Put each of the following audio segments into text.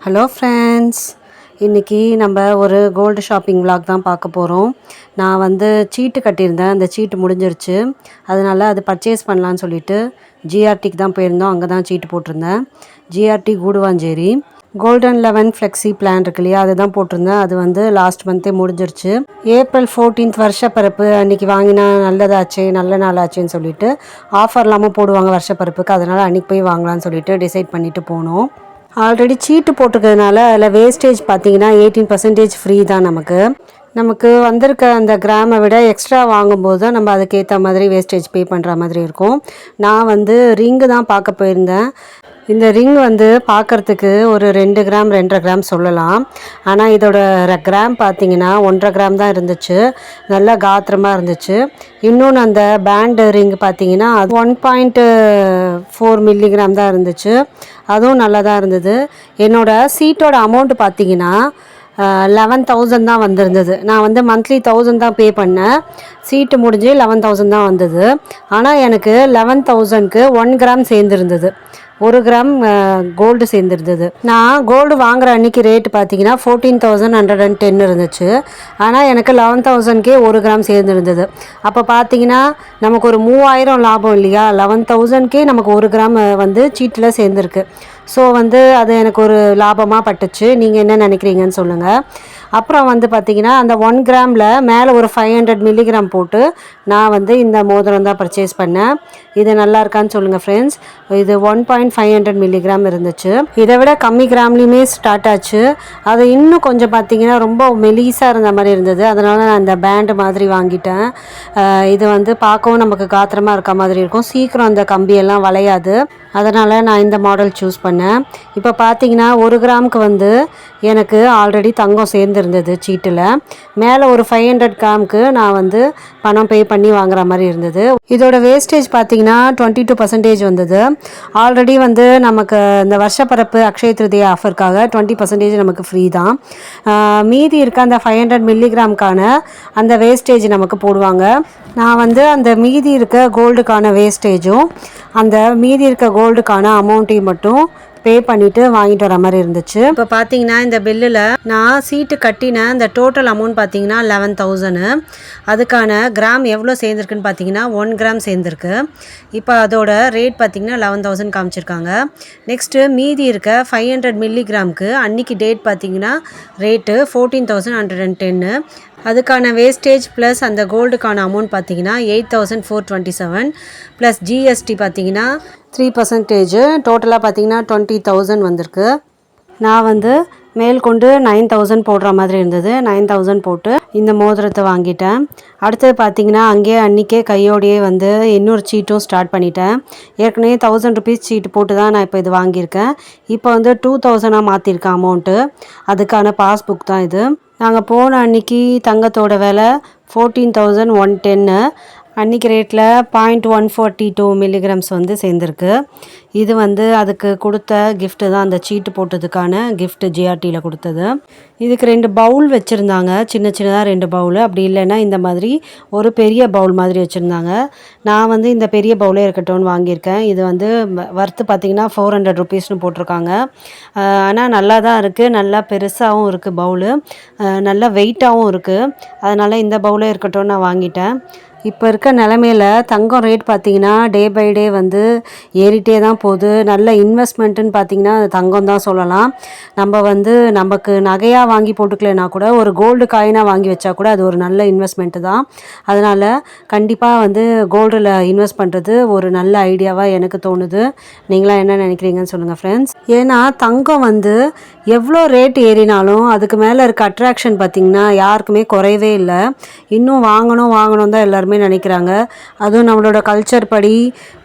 Hello friends, இன்றைக்கி நம்ம ஒரு கோல்டு ஷாப்பிங் விலாக் தான் பார்க்க போகிறோம். நான் சீட்டு கட்டியிருந்தேன், அந்த சீட்டு முடிஞ்சிருச்சு. அதனால் அது பர்ச்சேஸ் பண்ணலான்னு சொல்லிட்டு ஜிஆர்டிக்கு தான் போயிருந்தோம். அங்கே தான் சீட்டு போட்டிருந்தேன். GRT Guduvanchery golden 11 flexi plan இருக்கு இல்லையா, அதை தான் போட்டிருந்தேன். அது லாஸ்ட் மந்த்தே முடிஞ்சிருச்சு. ஏப்ரல் 14th வருஷப்பிறப்பு அன்றைக்கி வாங்கினா நல்லதாச்சு, நல்ல நாளாச்சுன்னு சொல்லிட்டு ஆஃபர் இல்லாமல் போடுவாங்க வருஷப்பிறப்புக்கு. அதனால் அன்றைக்கி போய் வாங்கலான்னு சொல்லிட்டு டிசைட் பண்ணிவிட்டு போனோம். ஆல்ரெடி சீட்டு போட்டிருக்கிறதுனால அதில் வேஸ்டேஜ் பார்த்தீங்கன்னா 18% ஃப்ரீ தான். நமக்கு வந்திருக்க அந்த கிராமை விட எக்ஸ்ட்ரா வாங்கும்போது தான் நம்ம அதுக்கேற்ற மாதிரி வேஸ்டேஜ் பே பண்ணுற மாதிரி இருக்கும். நான் ரிங்கு தான் பார்க்க போயிருந்தேன். இந்த ரிங் பார்க்குறதுக்கு ஒரு 2 கிராம் 2.5 கிராம் சொல்லலாம். ஆனால் இதோட கிராம் பார்த்தீங்கன்னா 1.5 கிராம் தான் இருந்துச்சு. நல்லா காத்திரமாக இருந்துச்சு. இன்னொன்று அந்த பேண்டு ரிங் பார்த்தீங்கன்னா அது 1.4 மில்லிகிராம் தான் இருந்துச்சு. அதுவும் நல்லா தான் இருந்தது. என்னோடய சீட்டோட அமௌண்ட்டு பார்த்தீங்கன்னா 11,000 தான் வந்திருந்தது. நான் மந்த்லி 1,000 தான் பே பண்ணேன். சீட்டு முடிஞ்சு 11,000 தான் வந்தது. ஆனால் எனக்கு 11,000க்கு 1 கிராம் சேர்ந்துருந்தது. 1 கிராம் கோல்டு சேர்ந்துருந்தது. நான் கோல்டு வாங்குகிற அன்றைக்கி ரேட்டு பார்த்தீங்கன்னா 14,110 இருந்துச்சு. ஆனால் எனக்கு 11,000க்கே 1 கிராம் சேர்ந்துருந்தது. அப்போ பார்த்தீங்கன்னா நமக்கு ஒரு 3,000 லாபம் இல்லையா? 11,000க்கே நமக்கு 1 கிராம் சீட்டில் சேர்ந்துருக்கு. ஸோ அது எனக்கு ஒரு லாபமாக பட்டுச்சு. நீங்கள் என்ன நினைக்கிறீங்கன்னு சொல்லுங்கள். அப்புறம் பார்த்திங்கன்னா அந்த 1 கிராமில் மேலே ஒரு 500 மில்லிகிராம் போட்டு நான் இந்த மோதிரம் தான் பர்ச்சேஸ் பண்ணேன். இது நல்லா இருக்கான்னு சொல்லுங்கள் ஃப்ரெண்ட்ஸ். இது 1.500 மில்லிகிராம் இருந்துச்சு. இதை விட கம்மி கிராம்லேயுமே ஸ்டார்ட் ஆச்சு. அது இன்னும் கொஞ்சம் பார்த்திங்கன்னா ரொம்ப மெலிசாக இருந்த மாதிரி இருந்தது. அதனால் நான் அந்த பேண்டு மாதிரி வாங்கிட்டேன். இது பார்க்கவும் நமக்கு காத்திரமாக இருக்க மாதிரி இருக்கும். சீக்கிரம் அந்த கம்பியெல்லாம் வளையாது. அதனால் நான் இந்த மாடல் சூஸ் பண்ணேன். இப்போ பார்த்தீங்கன்னா 1 கிராமுக்கு எனக்கு ஆல்ரெடி தங்கம் சேர்ந்துருந்தது சீட்டில். மேலே ஒரு 500 கிராமுக்கு நான் பணம் பே பண்ணி வாங்குற மாதிரி இருந்தது. இதோட வேஸ்டேஜ் பார்த்தீங்கன்னா 22% வந்தது. ஆல்ரெடி நமக்கு இந்த வருஷப்பரப்பு அக்ஷய திருதியை ஆஃபருக்காக 20% நமக்கு ஃப்ரீ தான். மீதி இருக்க அந்த 500 மில்லிகிராமுக்கான அந்த வேஸ்டேஜ் நமக்கு போடுவாங்க. நான் அந்த மீதி இருக்க கோல்டுக்கான வேஸ்டேஜும் அந்த மீதி இருக்க கோல்டுக்கான அமௌண்ட்டையும் மட்டும் பே பண்ணிவிட்டு வாங்கிட்டு வர மாதிரி இருந்துச்சு. இப்போ பார்த்தீங்கன்னா இந்த பில்லில் நான் சீட்டு கட்டின இந்த டோட்டல் அமௌண்ட் பார்த்தீங்கன்னா 11,000. அதுக்கான கிராம் எவ்வளோ சேர்ந்துருக்குன்னு பார்த்தீங்கன்னா 1 கிராம் சேர்ந்துருக்கு. இப்போ அதோட ரேட் பார்த்தீங்கன்னா 11,000 காமிச்சிருக்காங்க. நெக்ஸ்ட்டு மீதி இருக்க 500 மில்லிகிராமுக்கு அன்றைக்கி டேட் பார்த்தீங்கன்னா ரேட்டு 14,110. அதுக்கான வேஸ்டேஜ் ப்ளஸ் அந்த கோல்டுக்கான அமௌண்ட் பார்த்தீங்கன்னா 8,427 ப்ளஸ் ஜிஎஸ்டி பார்த்தீங்கன்னா 3%. டோட்டலாக பார்த்தீங்கன்னா 20,000 வந்திருக்கு. நான் மேல்கொண்டு 9,000 போடுற மாதிரி இருந்தது. 9,000 போட்டு இந்த மோதிரத்தை வாங்கிட்டேன். அடுத்தது பார்த்திங்கன்னா அங்கேயே அன்றைக்கே கையோடையே இன்னொரு சீட்டும் ஸ்டார்ட் பண்ணிட்டேன். ஏற்கனவே 1,000 ருபீஸ் சீட்டு போட்டு தான் நான் இப்போ இது வாங்கியிருக்கேன். இப்போ 2,000 மாற்றிருக்கேன் அமௌண்ட்டு. அதுக்கான பாஸ்புக் தான் இது. நாங்கள் போன அன்றைக்கி தங்கத்தோட விலை 14,110. அன்றைக்கி ரேட்டில் 0.142 மில்லிகிராம்ஸ் சேர்ந்துருக்கு. இது அதுக்கு கொடுத்த கிஃப்ட்டு தான், அந்த சீட்டு போட்டதுக்கான கிஃப்ட்டு ஜிஆர்டியில் கொடுத்தது. இதுக்கு 2 பவுல் வச்சுருந்தாங்க. சின்னதாக 2 பவுல். அப்படி இல்லைன்னா இந்த மாதிரி ஒரு பெரிய பவுல் மாதிரி வச்சுருந்தாங்க. நான் இந்த பெரிய பவுலே இருக்கட்டும்னு வாங்கியிருக்கேன். இது வர்த்து பார்த்திங்கன்னா 400 ருபீஸ்னு போட்டிருக்காங்க. ஆனால் நல்லா தான் இருக்குது. நல்லா பெருசாகவும் இருக்குது பவுலு. நல்லா வெயிட்டாகவும் இருக்குது. அதனால் இந்த பவுலே இருக்கட்டும்னு நான் வாங்கிட்டேன். இப்போ இருக்க நிலமையில் தங்கம் ரேட் பார்த்திங்கன்னா டே பை டே ஏறிட்டே தான் போகுது. நல்ல இன்வெஸ்ட்மெண்ட்டுன்னு பார்த்திங்கன்னா தங்கம் தான் சொல்லலாம். நம்ம நமக்கு நகையாக வாங்கி போட்டுக்கலைன்னா கூட ஒரு கோல்டு காயினாக வாங்கி வச்சா கூட அது ஒரு நல்ல இன்வெஸ்ட்மெண்ட்டு தான். அதனால் கண்டிப்பாக கோல்டில் இன்வெஸ்ட் பண்ணுறது ஒரு நல்ல ஐடியாவாக எனக்கு தோணுது. நீங்களாம் என்ன நினைக்கிறீங்கன்னு சொல்லுங்கள் ஃப்ரெண்ட்ஸ். ஏன்னா தங்கம் எவ்வளோ ரேட் ஏறினாலும் அதுக்கு மேலே இருக்க அட்ராக்ஷன் பார்த்திங்கன்னா யாருக்குமே குறையவே இல்லை. இன்னும் வாங்கணும் தான் எல்லாருமே நினைக்கிறாங்க. அதுவும் நம்மளோட கல்ச்சர் படி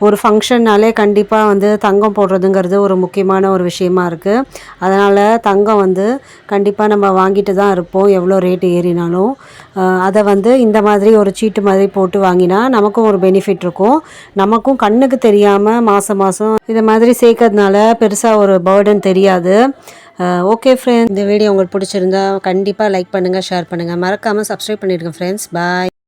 ஒரு ஃபங்க்ஷன்னாலே கண்டிப்பாக தங்கம் போடுறதுங்கிறது ஒரு முக்கியமான ஒரு விஷயமா இருக்குது. அதனால் தங்கம் கண்டிப்பாக நம்ம வாங்கிட்டு தான் இருப்போம் எவ்வளோ ரேட்டு ஏறினாலும். அதை இந்த மாதிரி ஒரு சீட்டு மாதிரி போட்டு வாங்கினா நமக்கும் ஒரு பெனிஃபிட் இருக்கும். நமக்கும் கண்ணுக்கு தெரியாமல் மாதம் இதை மாதிரி சேர்க்கறதுனால பெருசாக ஒரு பர்டன் தெரியாது. ஓகே ஃப்ரெண்ட்ஸ், இந்த வீடியோ உங்களுக்கு பிடிச்சிருந்தா கண்டிப்பாக லைக் பண்ணுங்கள், ஷேர் பண்ணுங்கள். மறக்காமல் சப்ஸ்கிரைப் பண்ணிடுங்க ஃப்ரெண்ட்ஸ். பாய்.